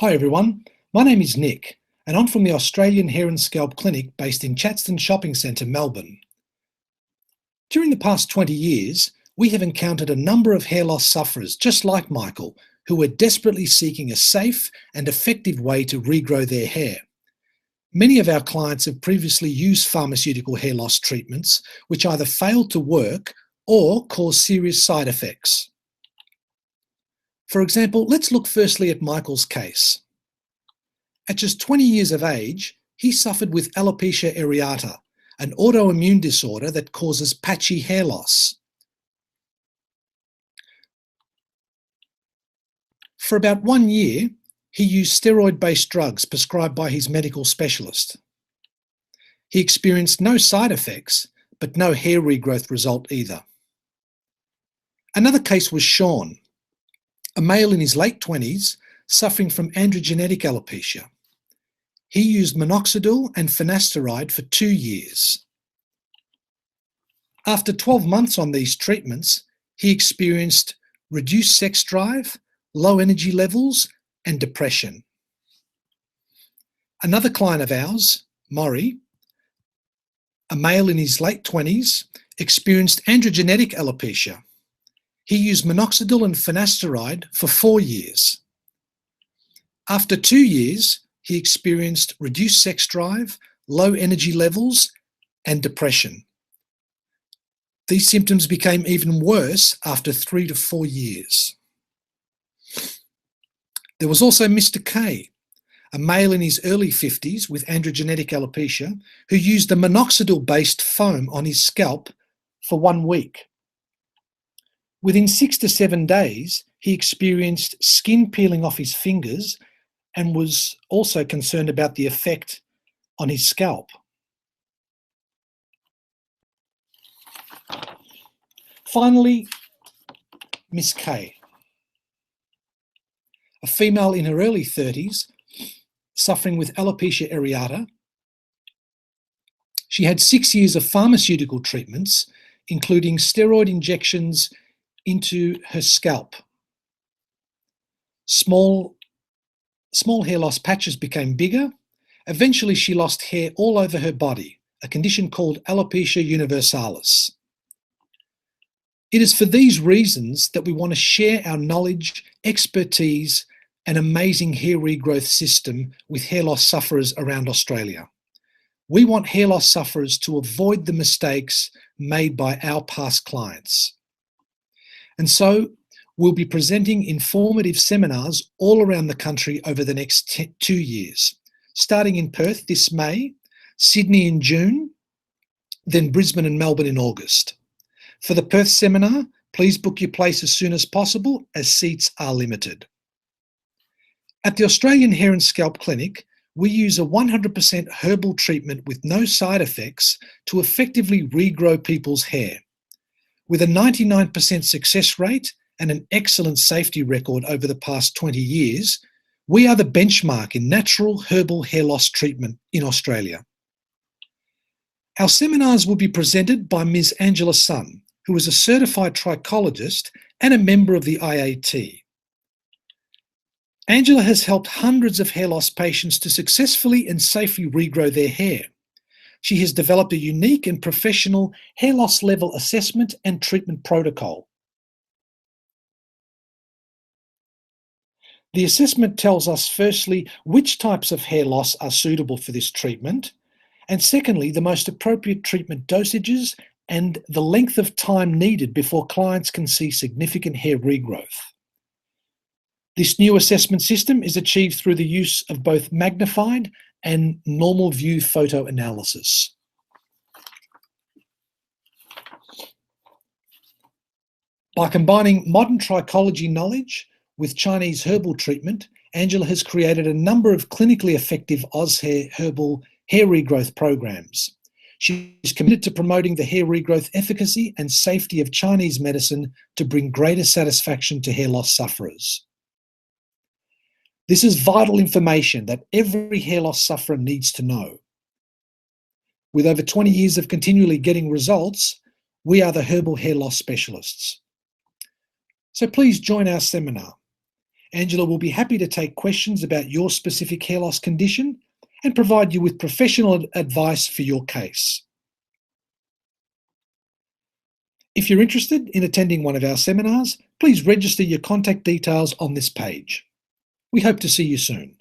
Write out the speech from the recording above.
Hi everyone, my name is Nick and I'm from the Australian Hair Scalp Clinic based in Chadstone Shopping Centre, Melbourne. During the past 20 years, we have encountered a number of hair loss sufferers just like Michael who were desperately seeking a safe and effective way to regrow their hair. Many of our clients have previously used pharmaceutical hair loss treatments which either failed to work or caused serious side effects. For example, let's look firstly at Michael's case. At just 20 years of age, he suffered with alopecia areata, an autoimmune disorder that causes patchy hair loss. For about 1 year, he used steroid-based drugs prescribed by his medical specialist. He experienced no side effects, but no hair regrowth result either. Another case was Sean, a male in his late 20s suffering from androgenetic alopecia. He used minoxidil and finasteride for 2 years. After 12 months on these treatments, he experienced reduced sex drive, low energy levels, and depression. Another client of ours, Maury, a male in his late 20s, experienced androgenetic alopecia. He used minoxidil and finasteride for 4 years. After 2 years, he experienced reduced sex drive, low energy levels, and depression. These symptoms became even worse after 3 to 4 years. There was also Mr. K, a male in his early 50s with androgenetic alopecia, who used a minoxidil-based foam on his scalp for 1 week. Within 6 to 7 days, he experienced skin peeling off his fingers and was also concerned about the effect on his scalp. Finally, Miss K, a female in her early 30s suffering with alopecia areata. She had 6 years of pharmaceutical treatments, including steroid injections into her scalp. Small hair loss patches became bigger. Eventually, she lost hair all over her body, a condition called alopecia universalis. It is for these reasons that we want to share our knowledge, expertise, and amazing hair regrowth system with hair loss sufferers around Australia. We want hair loss sufferers to avoid the mistakes made by our past clients. And so we'll be presenting informative seminars all around the country over the next 2 years, starting in Perth this May, Sydney in June, then Brisbane and Melbourne in August. For the Perth seminar, please book your place as soon as possible, as seats are limited. At the Australian Hair Scalp Clinic, we use a 100% herbal treatment with no side effects to effectively regrow people's hair. With a 99% success rate and an excellent safety record over the past 20 years, we are the benchmark in natural herbal hair loss treatment in Australia. Our seminars will be presented by Ms. Angela Sun, who is a certified trichologist and a member of the IAT. Angela has helped hundreds of hair loss patients to successfully and safely regrow their hair. She has developed a unique and professional hair loss level assessment and treatment protocol. The assessment tells us firstly which types of hair loss are suitable for this treatment, and secondly the most appropriate treatment dosages and the length of time needed before clients can see significant hair regrowth. This new assessment system is achieved through the use of both magnified and normal view photo analysis. By combining modern trichology knowledge with Chinese herbal treatment, Angela has created a number of clinically effective Aushair herbal hair regrowth programs. She is committed to promoting the hair regrowth efficacy and safety of Chinese medicine to bring greater satisfaction to hair loss sufferers. This is vital information that every hair loss sufferer needs to know. With over 20 years of continually getting results, we are the herbal hair loss specialists. So please join our seminar. Angela will be happy to take questions about your specific hair loss condition and provide you with professional advice for your case. If you're interested in attending one of our seminars, please register your contact details on this page. We hope to see you soon.